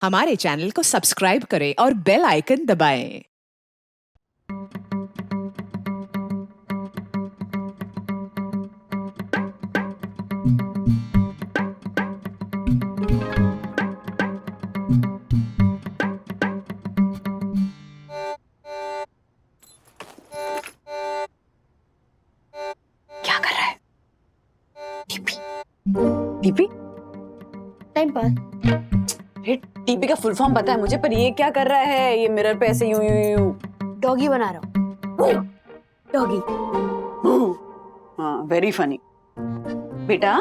हमारे चैनल को सब्सक्राइब करें और बेल आइकन दबाएं। क्या कर रहा है? TP TP time pass. TP का फुल फॉर्म पता है मुझे, पर ये क्या कर रहा है? ये मिरर पे ऐसे यूं यूं यूं डॉगी बना रहा हूँ। डॉगी। हाँ, वेरी फनी। बेटा,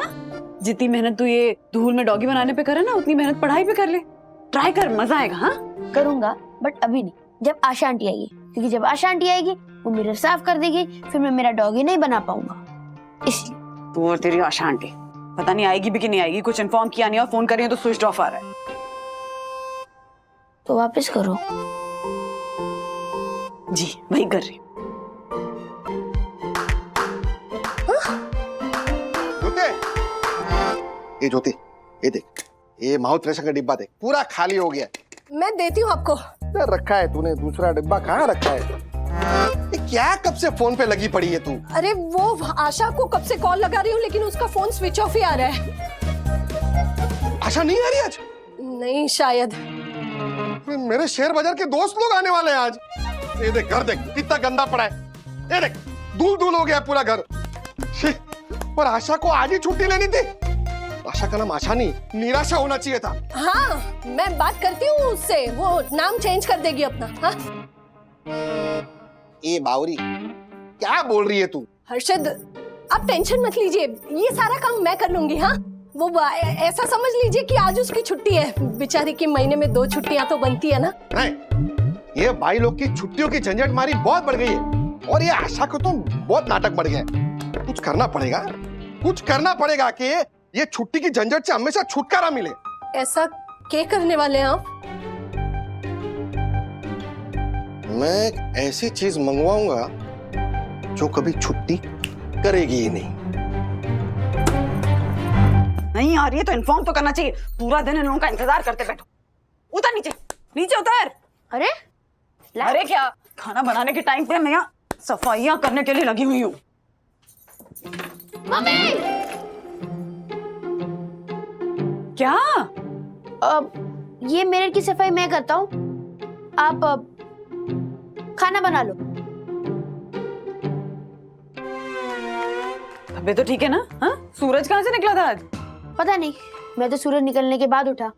जितनी मेहनत तू ये धूल में डॉगी बनाने पे करे ना, उतनी मेहनत पढ़ाई पे कर ले। ट्राई कर, मजा आएगा। हाँ करूंगा, बट अभी नहीं, जब आशा आंटी आएगी, क्योंकि जब आशा आंटी आएगी वो मिरर साफ कर देगी, फिर मैं मेरा डॉगी नहीं बना पाऊंगा, इसलिए। तू और तेरी आशा आंटी पता नहीं आएगी भी कि नहीं आएगी। कुछ इन्फॉर्म किया नहीं और फोन कर रही है तो स्विच ऑफ आ रहा है। तो वापस करो। जी वही कर रही हूँ। ये ज्योति, ये देख, ये माउथ फ्रेशनर का डिब्बा देख, पूरा खाली हो गया। मैं देती हूँ आपको। रखा है तूने, दूसरा डिब्बा कहाँ रखा है? ये क्या कब से फोन पे लगी पड़ी है तू? अरे वो आशा को कब से कॉल लगा रही हूँ, लेकिन उसका फोन स्विच ऑफ ही आ रहा है। आशा नहीं आ रही आज? नहीं शायद। मेरे शेयर बाजार के दोस्त लोग आने वाले हैं आज। ये देख, घर देख कितना गंदा पड़ा है। ये देख, धूल धूल हो गया पूरा घर। पर आशा को आज ही छुट्टी लेनी थी। आशा का नाम आशा नहीं, निराशा होना चाहिए था। हाँ, मैं बात करती हूँ उससे, वो नाम चेंज कर देगी अपना। हाँ? ए बावरी, क्या बोल रही है तू? हर्षद, आप टेंशन मत लीजिए, ये सारा काम मैं कर लूंगी। हाँ, वो ऐसा समझ लीजिए कि आज उसकी छुट्टी है। बेचारी की महीने में 2 छुट्टियां तो बनती है ना। नहीं, ये भाई लोग की छुट्टियों की झंझट मारी बहुत बढ़ गई है, और ये आशा को तो बहुत नाटक बढ़ गए। कुछ करना पड़ेगा, कुछ करना पड़ेगा कि ये छुट्टी की झंझट से हमेशा छुटकारा मिले। ऐसा क्या करने वाले हैं आप? मैं एक ऐसी चीज मंगवाऊंगा जो कभी छुट्टी करेगी ही नहीं। नहीं आ रही है तो इन्फॉर्म तो करना चाहिए। पूरा दिन इन लोगों का इंतजार करते बैठो। उतर नीचे, नीचे उतर। अरे अरे क्या, खाना बनाने के टाइम पे मैं यहाँ सफाइयाँ करने के लिए लगी हुई हूँ। मम्मी, क्या? ये मिरर की सफाई मैं करता हूँ, आप खाना बना लो। अबे तो ठीक है ना? हाँ, सूरज कहाँ से निकला था आज? पता नहीं, मैं तो सूरज निकलने के बाद उठा।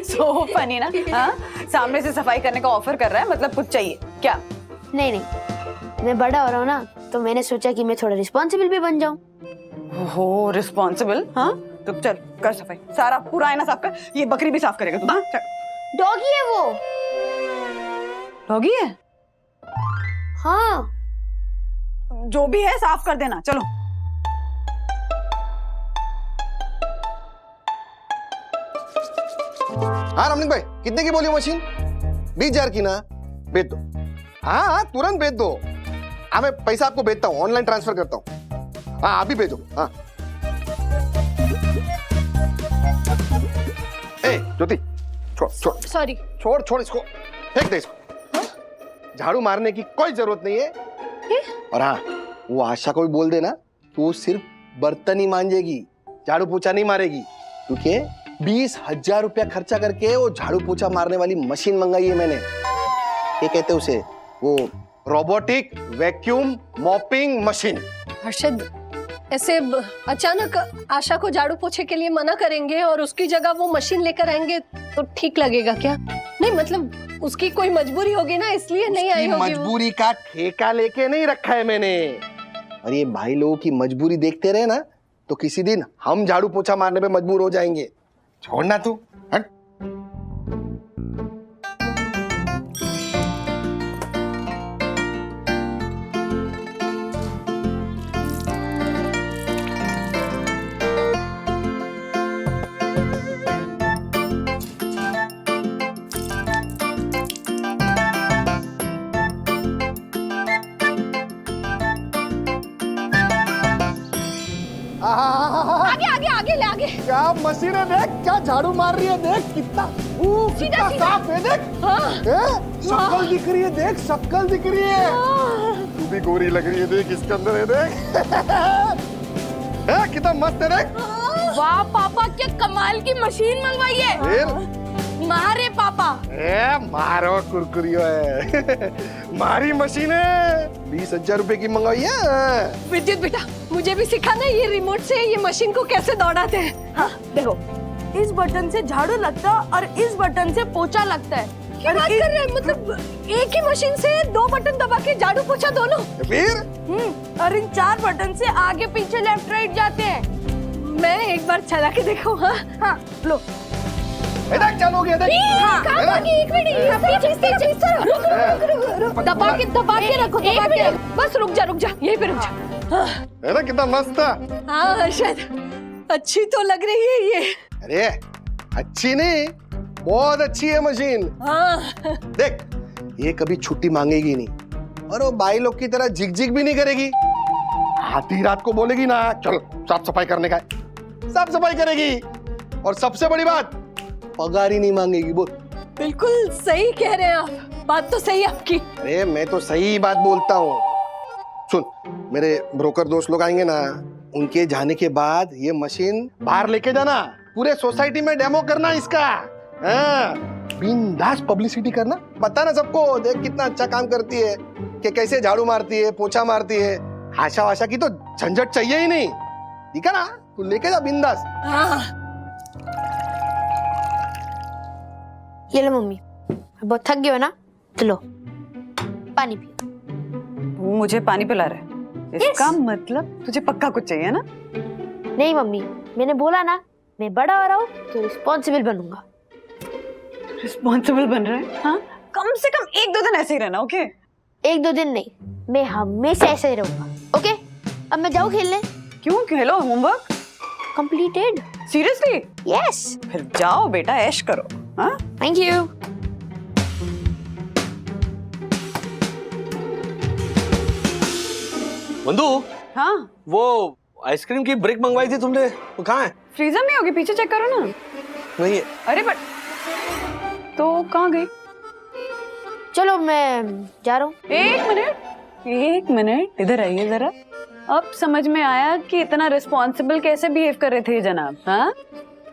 सो फनी ना। हाँ, सामने से सफाई करने का ऑफर कर रहा है, मतलब कुछ चाहिए क्या? नहीं नहीं, मैं बड़ा हो रहा हूँ ना, तो मैंने सोचा कि मैं थोड़ा रिस्पॉन्सिबल भी बन जाऊँ। हो रिस्पॉन्सिबल? हाँ, तो चल कर सफाई, सारा पूरा आईना साफ कर। ये बकरी भी साफ करेगा तू। हाँ, चल। डॉगी है वो। डॉगी है? हाँ, जो भी है साफ कर देना। चलो। हाँ रमनिक भाई, कितने की बोली मशीन? 20,000 की ना? भेज दो। हाँ हाँ, तुरंत भेज दो। हाँ, मैं पैसा आपको भेजता हूँ, ऑनलाइन ट्रांसफर करता हूँ। हाँ अभी भेजो। हाँ ए ज्योति, छोड़ छोड़ सॉरी। छोड़ छोड़ इसको, फेंक दे इसको। झाड़ू मारने की कोई जरूरत नहीं है। और हाँ, वो आशा को भी बोल देना, तो सिर्फ बर्तन ही मांजेगी, झाड़ू पोछा नहीं मारेगी, क्योंकि 20,000 रुपया खर्चा करके वो झाड़ू पोछा मारने वाली मशीन मंगाई है मैंने। क्या कहते हैं उसे? वो robotic vacuum mopping machine. Harshad, ऐसे अचानक आशा को झाड़ू पोछे के लिए मना करेंगे और उसकी जगह वो मशीन लेकर आएंगे तो ठीक लगेगा क्या? नहीं मतलब उसकी कोई मजबूरी होगी ना, इसलिए नहीं आई होगी। मजबूरी का ठेका लेके नहीं रखा है मैंने। और ये भाई लोगों की मजबूरी देखते रहे ना, तो किसी दिन हम झाड़ू पोछा मारने पे मजबूर हो जाएंगे। छोड़ना तू, हट। आगे आगे आगे ले आगे। क्या मस्त मशीन है, देख क्या झाड़ू मार रही है, देख कितना कितना साफ है, देख शक्ल दिख रही है, देख शक्ल दिख रही है, तू भी गोरी लग रही है, देख इसके अंदर है, देख कितना मस्त है, देख। वाह पापा, क्या कमाल की मशीन मंगवाई है। फिर मारे पापा। मारो कुरकुरियो है मारी मशीन है, 20,000 रुपए की मंगाई है। विद्युत बेटा, मुझे भी सिखाना ये रिमोट से ये मशीन को कैसे दौड़ाते हैं। हाँ देखो, इस बटन से झाड़ू लगता है और इस बटन से पोछा लगता है। क्या बात कर रहे हैं? मतलब एक ही मशीन से 2 बटन दबा के झाड़ू पोछा दोनों? फिर और इन 4 बटन से आगे पीछे लेफ्ट राइट जाते हैं। मैं एक बार चला के देखूं। हाँ हाँ लो। देख चलो गया, देख कहाँ भागी? एक मिनट, इस तरह। रुक। दबा के रखो। बस रुक जा, यहीं पे रुक जा। है ना कितना मस्त था। हाँ शायद अच्छी तो लग रही है ये। अरे अच्छी नहीं, बहुत अच्छी है मशीन। हाँ देख ये कभी छुट्टी मांगेगी नहीं और वो बाई लोग की तरह झिक भी नहीं करेगी। आधी रात को बोलेगी ना चल साफ सफाई करने का, साफ सफाई करेगी। और सबसे बड़ी बात, पगार ही नहीं मांगेगी। बोल। बिल्कुल सही कह रहे हैं आप, बात तो सही आपकी। अरे मैं तो सही बात बोलता हूँ। सुन, मेरे ब्रोकर दोस्त लोग आएंगे ना, उनके जाने के बाद ये मशीन बाहर लेके जाना, पूरे सोसाइटी में डेमो करना इसका। बिंदास पब्लिसिटी करना, बताना सबको देख कितना अच्छा काम करती है, कि कैसे झाड़ू मारती है, पोछा मारती है। आशा वाशा की तो झंझट चाहिए ही नहीं, ठीक है ना? तू लेके जा बिंदास। हाँ ये लो मम्मी, बहुत थक गए हो ना, तो लो पानी पियो। तू मुझे पानी पिला रहा है, इसका मतलब तुझे पक्का कुछ चाहिए ना? नहीं मम्मी, मैंने बोला ना, मैं बड़ा हो रहा हूँ तो रिस्पॉन्सिबल बनूंगा। रिस्पॉन्सिबल बन रहा है? हाँ, कम से कम 1-2 दिन ऐसे ही रहना, ओके? 1-2 दिन नहीं, मैं हमेशा ऐसे ही रहूंगा, ओके? अब मैं जाऊँ खेलने? क्यों? खेलो, होमवर्क कंप्लीटेड। सीरियसली? यस। फिर जाओ बेटा, ऐश करो। हाँ, थैंक यू। बंधु, हाँ, वो आइसक्रीम की ब्रिक मंगवाई थी तुमने, वो कहाँ है? फ्रीजर में होगी, पीछे चेक करो ना। नहीं है। अरे बट तो कहाँ गई? चलो मैं जा रहा हूँ। 1 मिनट इधर आइए जरा। अब समझ में आया कि इतना रिस्पॉन्सिबल कैसे बिहेव कर रहे थे ये जनाब। हाँ,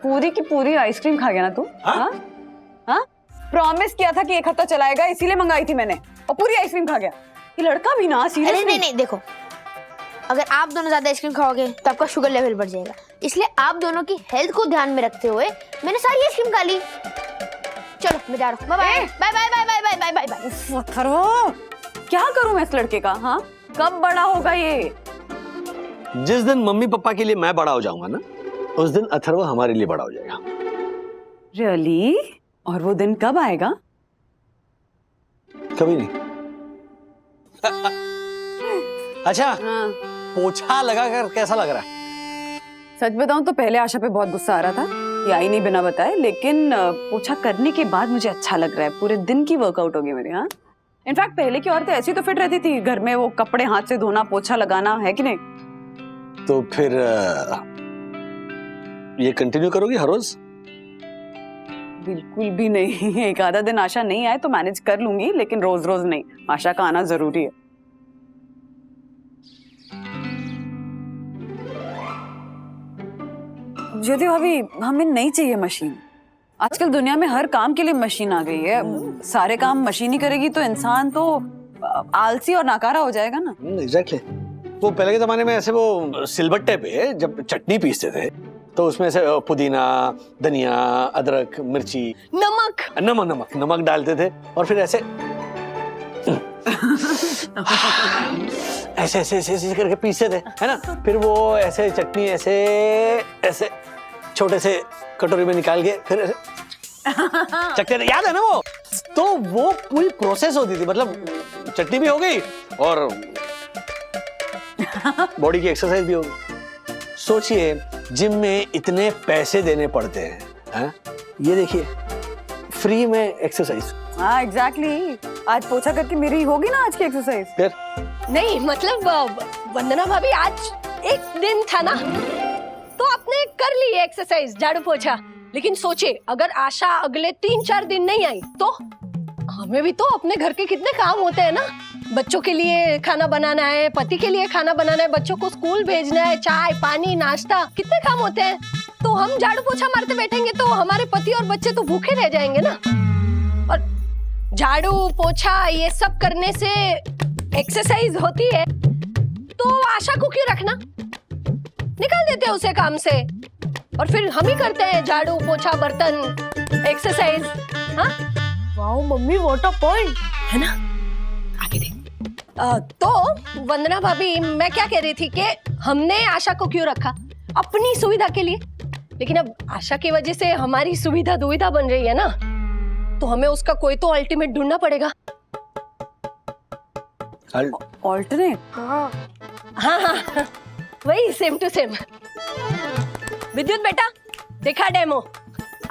पूरी की पूरी आइसक्रीम खा गया ना तू? हाँ हाँ, प्रॉमिस किया था कि 1 हफ्ता चलाएगा, इसीलिए मंगाई थी मैंने, और पूरी आइसक्रीम खा गया। ये लड़का भी ना सीरियसली। अरे नहीं, देखो, अगर आप दोनों ज्यादा आइसक्रीम खाओगे तो आपका शुगर लेवल बढ़ जाएगा, इसलिए आप दोनों की हेल्थ को ध्यान में रखते हुए मैंने सारी आइसक्रीम खा ली। चलो मैं जा रहा हूँ, bye bye bye bye bye bye bye bye. Atharva, क्या करूं मैं इस लड़के का? हाँ, कब बड़ा होगा ये? जिस दिन मम्मी पापा के लिए मैं बड़ा हो जाऊंगा ना, उस दिन अथर्व हमारे लिए बड़ा हो जाएगा। रियली? और वो दिन कब आएगा? कभी नहीं। अच्छा, हाँ, पोछा लगाकर कैसा लग रहा है? सच बताऊं तो पहले आशा पे बहुत गुस्सा आ रहा था, ये आई नहीं बिना बताए, लेकिन पोछा करने के बाद मुझे अच्छा लग रहा है। पूरे दिन की वर्कआउट हो गई मेरी। हाँ, इनफैक्ट पहले की औरतें ऐसी तो फिट रहती थी, घर में वो कपड़े हाथ से धोना, पोछा लगाना, है कि नहीं? तो फिर ये कंटिन्यू करोगी हर रोज? बिल्कुल भी नहीं। एक आधा दिन आशा नहीं आए तो मैनेज कर लूंगी, लेकिन रोज रोज नहीं। आशा का आना जरूरी है। ज्योति भाभी, हमें नहीं चाहिए मशीन। आजकल दुनिया में हर काम के लिए मशीन आ गई है। सारे काम मशीन ही करेगी तो इंसान तो आलसी और नाकारा हो जाएगा ना। एग्जैक्टली। वो पहले के जमाने में ऐसे वो सिलबट्टे पे जब चटनी पीसते थे तो उसमें ऐसे पुदीना, धनिया, अदरक, मिर्ची, नमक डालते थे और फिर ऐसे ऐसे करके पीसते थे, है ना? फिर वो ऐसे चटनी ऐसे छोटे से कटोरी में निकाल के फिर ऐसे चखते थे, याद है ना वो? तो वो पूरी प्रोसेस होती थी, मतलब चटनी भी हो गई और बॉडी की एक्सरसाइज भी होगी। सोचिए, जिम में इतने पैसे देने पड़ते हैं, ये देखिए फ्री में एक्सरसाइज। हाँ एग्जैक्टली। आज पोछा करके मेरी होगी ना आज की एक्सरसाइज। फिर नहीं, मतलब वंदना भाभी, आज एक दिन था ना, तो आपने कर ली एक्सरसाइज झाड़ू पोछा, लेकिन सोचे अगर आशा अगले 3-4 दिन नहीं आई तो हमें भी तो अपने घर के कितने काम होते हैं ना। बच्चों के लिए खाना बनाना है, पति के लिए खाना बनाना है, बच्चों को स्कूल भेजना है, चाय पानी नाश्ता, कितने काम होते हैं। तो हम झाड़ू पोछा मारते बैठेंगे तो हमारे पति और बच्चे तो भूखे रह जाएंगे ना। और झाड़ू पोछा ये सब करने से एक्सरसाइज होती है, तो आशा को क्यों रखना, निकाल देते हैं उसे काम से और फिर हम ही करते हैं झाड़ू पोछा बर्तन एक्सरसाइज। हाँ wow mummy what a point. है ना, आगे देख। तो वंदना भाभी, मैं क्या कह रही थी कि हमने आशा को क्यों रखा, अपनी सुविधा के लिए, लेकिन अब आशा की वजह से हमारी सुविधा दुविधा बन रही है ना, तो हमें उसका कोई तो अल्टीमेट ढूंढना पड़ेगा। ऑल्टरनेट? हाँ हाँ वही सेम टू सेम। विद्युत बेटा देखा डेमो,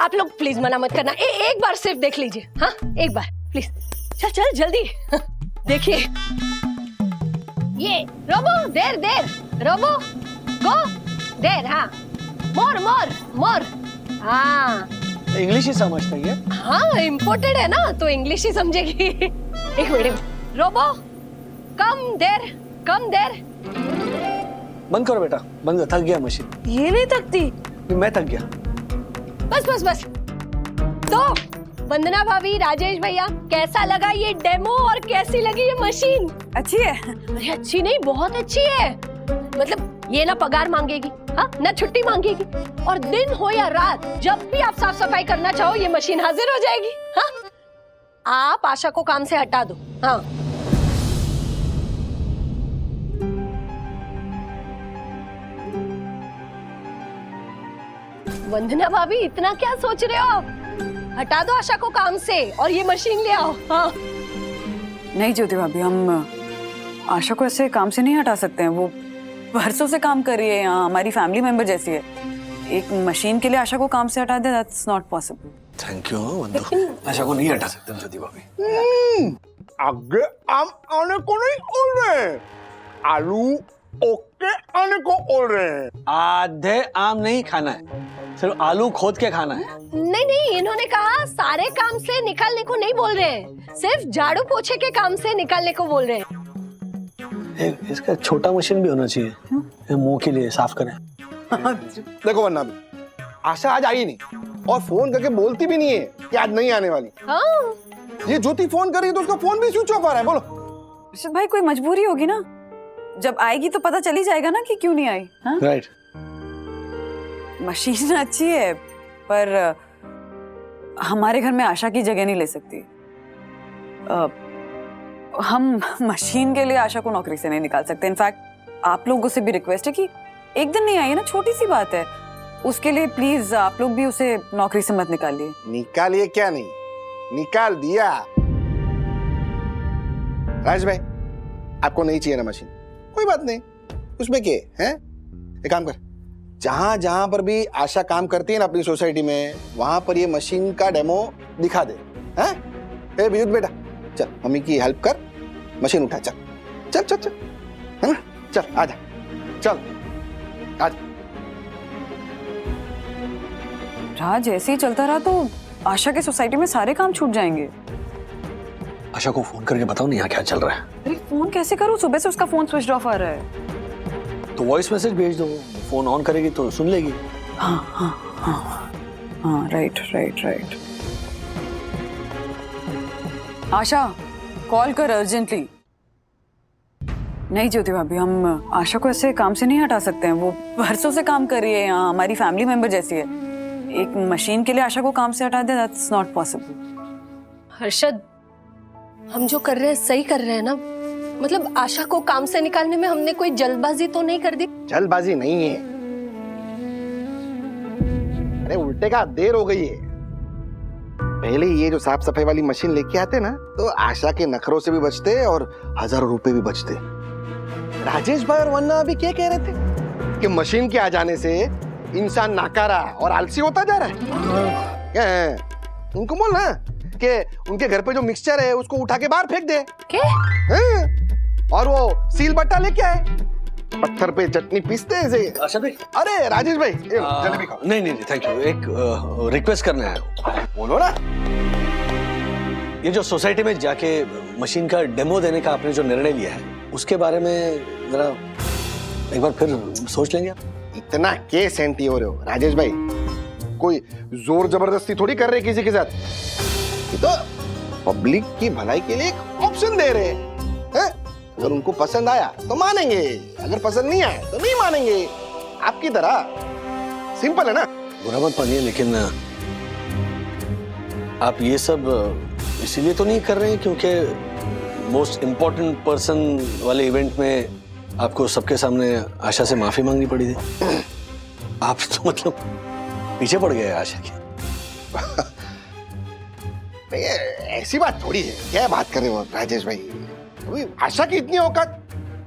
आप लोग प्लीज मना मत करना, एक बार सिर्फ देख लीजिए। हाँ एक बार प्लीज, चल चल जल्दी देखिए। ये रोबो देर देर, रोबो गो देर, हाँ मोर मोर मोर, हाँ इंग्लिश ही समझता है ये। हाँ इम्पोर्टेड है ना तो इंग्लिश ही समझेगी। एक मिनट, रोबो कम देर कम देर। बंद करो बेटा, बंद, थक गया मशीन। ये नहीं थकती। मैं थक गया। बस बस बस। तो वंदना भाभी, राजेश भैया, कैसा लगा ये डेमो और कैसी लगी ये मशीन? अच्छी है। अरे अच्छी नहीं, बहुत अच्छी है। मतलब ये ना पगार मांगेगी, हाँ ना छुट्टी मांगेगी, और दिन हो या रात जब भी आप साफ सफाई करना चाहो ये मशीन हाजिर हो जाएगी। हाँ आप आशा को काम से हटा दो। हाँ वंदना भाभी, इतना क्या सोच रहे हो, हटा दो आशा को काम से और ये मशीन ले आओ। हाँ नहीं ज्योति भाभी, हम आशा को ऐसे काम से नहीं हटा सकते हैं। वो बरसों से काम कर रही है यहाँ, हमारी फैमिली मेंबर जैसी है। एक मशीन के लिए आशा को काम से हटा दे, that's not possible. Thank you Vandu, Asha को नहीं हटा सकते ज्योति भाभी। आगे आम आने को नहीं बोल रहे, आलू ओके आने को बोल रहे हैं। आधे आम नहीं खाना है, सिर्फ आलू खोद के खाना है। नहीं नहीं, इन्होंने कहा सारे काम से निकालने को नहीं बोल रहे हैं, सिर्फ झाड़ू पोछे के काम से निकालने को बोल रहे हैं। इसका छोटा मशीन भी होना चाहिए, मुंह के लिए साफ करें। देखो वरना भी आशा आज आई नहीं और फोन करके बोलती भी नहीं है कि आज नहीं आने वाली। हाँ ये ज्योति फोन कर रही है तो उसका फोन भी स्विच ऑफ आ रहा है। बोलो अर्षद भाई, कोई मजबूरी होगी ना, जब आएगी तो पता चली जाएगा ना कि क्यों नहीं आई। हाँ? राइट। मशीन अच्छी है पर हमारे घर में आशा की जगह नहीं ले सकती। हम मशीन के लिए आशा को नौकरी से नहीं निकाल सकते। इनफैक्ट आप लोगों से भी रिक्वेस्ट है कि एक दिन नहीं आई है ना, छोटी सी बात है, उसके लिए प्लीज आप लोग भी उसे नौकरी से मत निकालिए। निकालिए क्या, नहीं निकाल दिया। राज भाई, आपको नहीं चाहिए ना मशीन, कोई बात नहीं, उसमें क्या है। एक काम कर, जहां जहां पर भी आशा काम करती है ना अपनी सोसाइटी में, वहां पर ये मशीन का डेमो दिखा दे। हैं? ए विद्युत बेटा, चल मम्मी की हेल्प कर, मशीन उठा, चल चल चल चल, है ना, चल आजा, चल आजा। राज ऐसे ही चलता रहा तो आशा के सोसाइटी में सारे काम छूट जाएंगे। आशा को फोन करके बताओ ना यहाँ क्या चल रहा है। अरे फोन कैसे करूं, सुबह से उसका फोन स्विच ऑफ आ रहा है। तो वॉइस मैसेज भेज दो, फोन ऑन करेगी तो सुन लेगी। हाँ हाँ हाँ हाँ, राइट राइट राइट। आशा कॉल कर अर्जेंटली। नहीं ज्योति भाभी, हम आशा को ऐसे काम से नहीं हटा सकते हैं। वो बरसों से काम कर रही है यहाँ, हमारी फैमिली मेंबर जैसी है। एक मशीन के लिए आशा को काम से हटा दे, दैट्स नॉट पॉसिबल। हर्षद, हम जो कर रहे हैं सही कर रहे हैं ना, मतलब आशा को काम से निकालने में हमने कोई जल्दबाजी तो नहीं कर दी? जल्दबाजी नहीं है, अरे उल्टे का देर हो गई है। पहले ये जो साफ सफाई वाली मशीन लेके आते ना तो आशा के नखरों से भी बचते और हजारों रुपए भी बचते। राजेश भाई और वन्ना अभी क्या कह रहे थे कि मशीन के आ जाने से इंसान नाकारा और आलसी होता जा रहा है। क्या है? उनको बोलना कि उनके घर पे जो मिक्सचर है उसको उठा के बाहर फेंक दे। क्या? और वो सील बट्टा लेके आए पत्थर पे चटनी पीसते हैं ऐसे। अर्षद भाई, अरे राजेश भाई, ये जलेबी खाओ। नहीं नहीं थैंक यू, एक रिक्वेस्ट करना है। बोलो ना। ये जो सोसाइटी में जाके मशीन का डेमो देने का आपने जो निर्णय लिया है, उसके बारे में जरा एक बार फिर सोच लेंगे आप? इतना के सेंटी हो रहे हो राजेश भाई? कोई जोर जबरदस्ती थोड़ी कर रहे किसी के साथ। ये तो पब्लिक की भलाई के लिए एक ऑप्शन दे रहे हैं। अगर उनको पसंद आया तो मानेंगे, अगर पसंद नहीं आया तो नहीं मानेंगे। आपकी तरह सिंपल है ना। बुरा मत मानिए, लेकिन आप ये सब इसीलिए तो नहीं कर रहे हैं क्योंकि मोस्ट इम्पोर्टेंट पर्सन वाले इवेंट में आपको सबके सामने आशा से माफी मांगनी पड़ी थी? आप तो मतलब पीछे पड़ गए आशा के। नहीं, ऐसी बात थोड़ी है। क्या बात कर रहे हो राजेश भाई? अभी आशा की इतनी औकात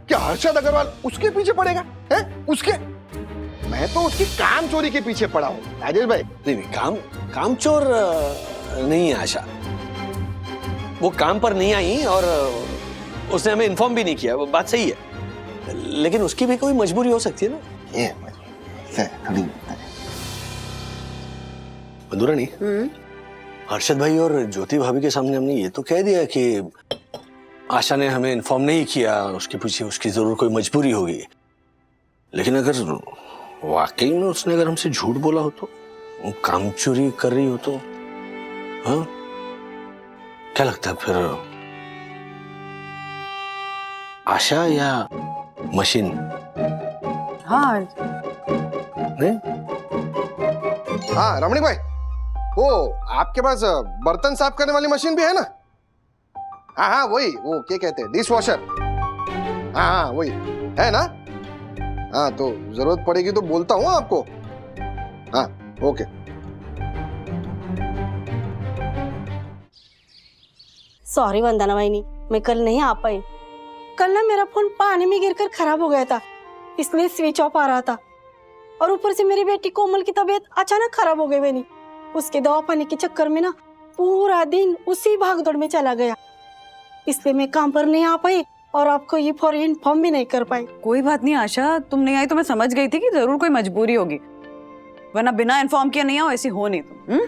कि हर्षद अग्रवाल उसके पीछे पड़ेगा? हैं? उसके? मैं तो उसकी काम चोरी के पीछे पड़ा हूँ राजेश भाई। नहीं नहीं, काम चोर नहीं है आशा। वो काम पर नहीं आई और उसने हमें इन्फॉर्म भी नहीं किया, वो बात सही है। लेकिन उसकी भी कोई मजबूरी हो सकती है ना। ये मधुरा नहीं, हर्षद भाई और ज्योति भाभी के सामने हमने ये तो कह दिया कि आशा ने हमें इन्फॉर्म नहीं किया, उसके पीछे उसकी जरूर कोई मजबूरी होगी। लेकिन अगर वाकई में उसने अगर हमसे झूठ बोला हो तो, वो काम चोरी कर रही हो तो, हाँ क्या लगता है फिर, आशा या मशीन? हाँ नहीं? हाँ रमणीक भाई, वो आपके पास बर्तन साफ करने वाली मशीन भी है ना? हाँ हाँ वही, वो क्या कहते हैं, डिश वॉशर। हाँ हाँ वही है ना? हाँ तो जरूरत पड़ेगी तो बोलता हूँ आपको। हाँ ओके। सॉरी वंदना वाहिनी, मैं कल नहीं आ पाई। कल ना मेरा फोन पानी में गिरकर खराब हो गया था, इसलिए स्विच ऑफ आ रहा था। और ऊपर से मेरी बेटी कोमल की तबीयत अचानक खराब हो गई बनी। उसके दवा पानी के चक्कर में ना पूरा दिन उसी भागदौड़ में चला गया, इसलिए मैं काम पर नहीं आ पाई और आपको ये फॉर इन्फॉर्म भी नहीं कर पाई। कोई बात नहीं आशा, तुम नहीं आई तो मैं समझ गई थी कि जरूर कोई मजबूरी होगी, वरना बिना इन्फॉर्म किए नहीं आओ ऐसी हो नहीं तुम।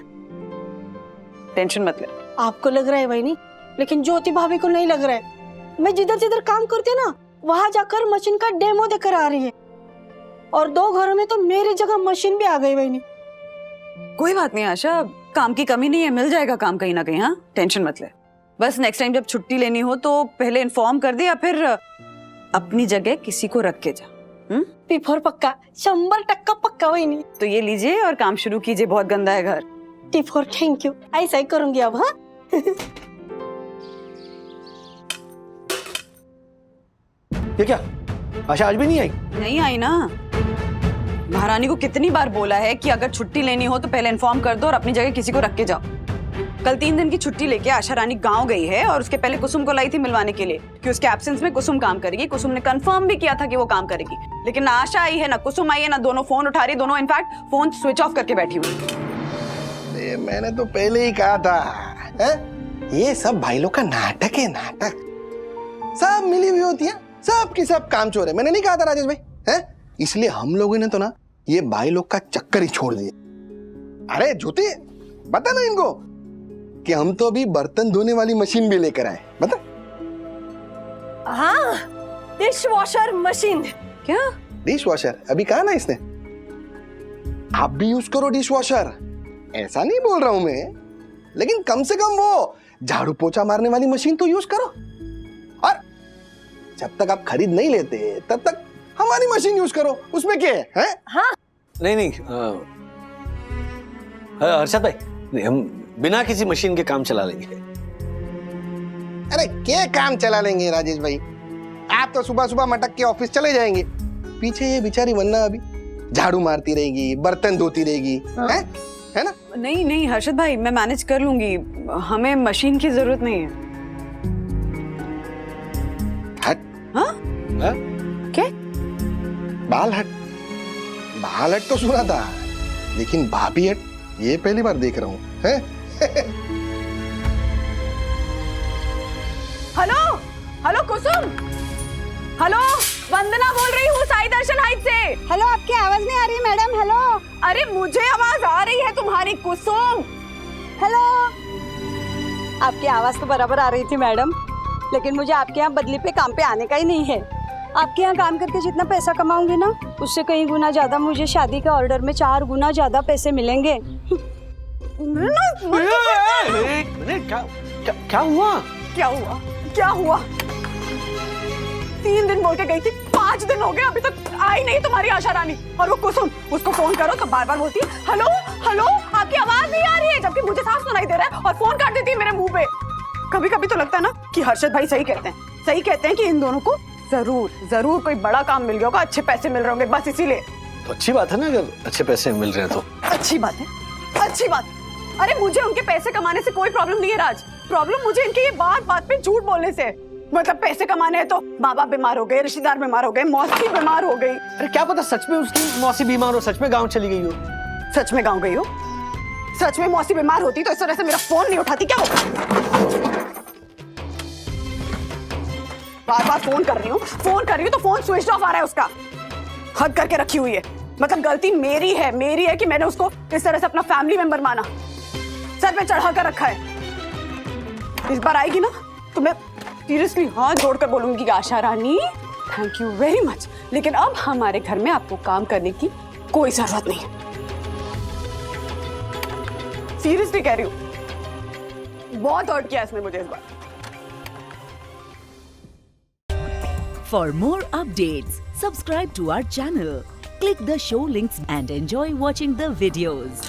टेंशन मत ले। आपको लग रहा है वही, लेकिन ज्योति भाभी को नहीं लग रहा है। मैं जिधर जिधर काम करती हूँ ना, वहां जाकर मशीन का डेमो देकर आ रही है। और 2 घरों में तो मेरी जगह मशीन भी आ गई वही। कोई बात नहीं आशा, काम की कमी नहीं है, मिल जाएगा काम कहीं ना कहीं। हाँ टेंशन मत ले। बस नेक्स्ट टाइम जब छुट्टी लेनी हो तो पहले इन्फॉर्म कर दे, या फिर अपनी जगह किसी को रख के जा। पिफर पक्का, 100% पक्का वही। तो ये लीजिए और काम शुरू कीजिए, बहुत गंदा है घर। टिफर थैंक यू, ऐसा ही करूंगी अब। हाँ ये क्या, आशा आज भी नहीं आई? नहीं आई ना। महारानी को कितनी बार बोला है कि अगर छुट्टी लेनी हो तो पहले इन्फॉर्म कर दो और अपनी जगह किसी को रख के जाओ। कल 3 दिन की छुट्टी लेके आशा रानी गांव गई है और उसके पहले कुसुम को लाई थी मिलवाने के लिए कि उसके एब्सेंस में कुसुम काम करेगी। कुसुम ने कंफर्म भी किया था कि वो काम करेगी, लेकिन ना आशा आई है ना कुसुम आई है, ना दोनों फोन उठा रही। दोनों इनफैक्ट फोन स्विच ऑफ करके बैठी हुई। मैंने तो पहले ही कहा था है? ये सब भाई लोग का नाटक है, नाटक। सब मिली हुई होती है, सब की सब काम चोर है। मैंने नहीं कहा था राजेश भाई? है इसलिए हम लोगों ने तो ना ये भाई लोग का चक्कर ही छोड़ दिया। अरे ज्योति बता ना इनको कि हम तो अभी बर्तन धोने वाली मशीन भी लेकर आए। बता। हाँ, डिश वॉशर मशीन। क्या डिश वॉशर? अभी कहा ना इसने। आप भी यूज करो डिश वॉशर, ऐसा नहीं बोल रहा हूं मैं, लेकिन कम से कम वो झाड़ू पोछा मारने वाली मशीन तो यूज करो। और जब तक आप खरीद नहीं लेते तब तक हमारी मशीन यूज करो, उसमें क्या है? हाँ नहीं हर्षद भाई, नहीं, हम बिना किसी मशीन के काम चला लेंगे। अरे क्या काम चला लेंगे राजेश भाई? आप तो सुबह सुबह मटक के ऑफिस चले जाएंगे, पीछे ये बेचारी वन्ना अभी झाड़ू मारती रहेगी, बर्तन धोती रहेगी। है ना? नहीं नहीं हर्षद भाई, मैं मैनेज कर लूंगी, हमें मशीन की जरूरत नहीं है। हट। हाँ? हाँ? क्या? बाल हट। बाल हट तो सुना था, लेकिन भाभी हट ये पहली बार देख रहा हूँ। हेलो हेलो कुसुम, हेलो, वंदना बोल रही हूँ साई दर्शन हाइट से। हेलो, आपकी आवाज नहीं आ रही मैडम। हेलो अरे मुझे आवाज आ रही है तुम्हारी, कुसुम। हेलो, आपकी आवाज तो बराबर आ रही थी मैडम, लेकिन मुझे आपके यहाँ बदली पे काम पे आने का ही नहीं है। आपके यहाँ काम करके जितना पैसा कमाऊंगी ना, उससे कई गुना ज्यादा मुझे शादी के ऑर्डर में 4 गुना ज्यादा पैसे मिलेंगे। क्या हुआ? क्या हुआ? क्या हुआ? 3 दिन बोल के गई थी, 5 दिन हो गए अभी तक आई नहीं तुम्हारी आशा रानी। और वो कुसुम, उसको फोन करो तो बार बार बोलती है हेलो हेलो, आपकी आवाज नहीं आ रही है, जबकि मुझे साफ सुनाई दे रहा है, और फोन काट देती है मेरे मुंह पे। कभी कभी तो लगता है ना कि हर्षद भाई सही कहते हैं कि इन दोनों को जरूर कोई बड़ा काम मिल गया होगा, अच्छे पैसे मिल रहे होंगे, बस इसीलिए। तो अच्छी बात है ना, अगर अच्छे पैसे मिल रहे हैं तो। अच्छी बात है, अच्छी बात। अरे मुझे उनके पैसे कमाने से कोई प्रॉब्लम नहीं है राज, प्रॉब्लम मुझे इनके ये बात पे झूठ बोलने से। मतलब पैसे कमाने हैं तो माँ बाप बीमार हो गए, रिश्तेदार बीमार हो गए, मौसी बीमार हो गई। अरे क्या पता सच में उसकी मौसी बीमार हो, सच में गांव चली गई हो। सच में गाँव गई हो? सच में मौसी बीमार होती तो इस तरह से मेरा फोन नहीं उठाती क्या? बार फोन कर रही हूँ तो फोन स्विच ऑफ आ रहा है उसका। हद करके रखी हुई है। मतलब गलती मेरी है कि मैंने उसको इस तरह से अपना फैमिली मेंबर माना, सर पे चढ़ा कर रखा है। इस बार आएगी ना तो मैं सीरियसली हाथ जोड़कर बोलूंगी कि Asha Rani thank you very much, लेकिन अब हमारे घर में आपको काम करने की कोई जरूरत नहीं है। सीरियसली कह रही हूँ, बहुत हर्ट किया इसने मुझे इस बार। For more updates, subscribe to our channel, click the show links and enjoy watching the videos.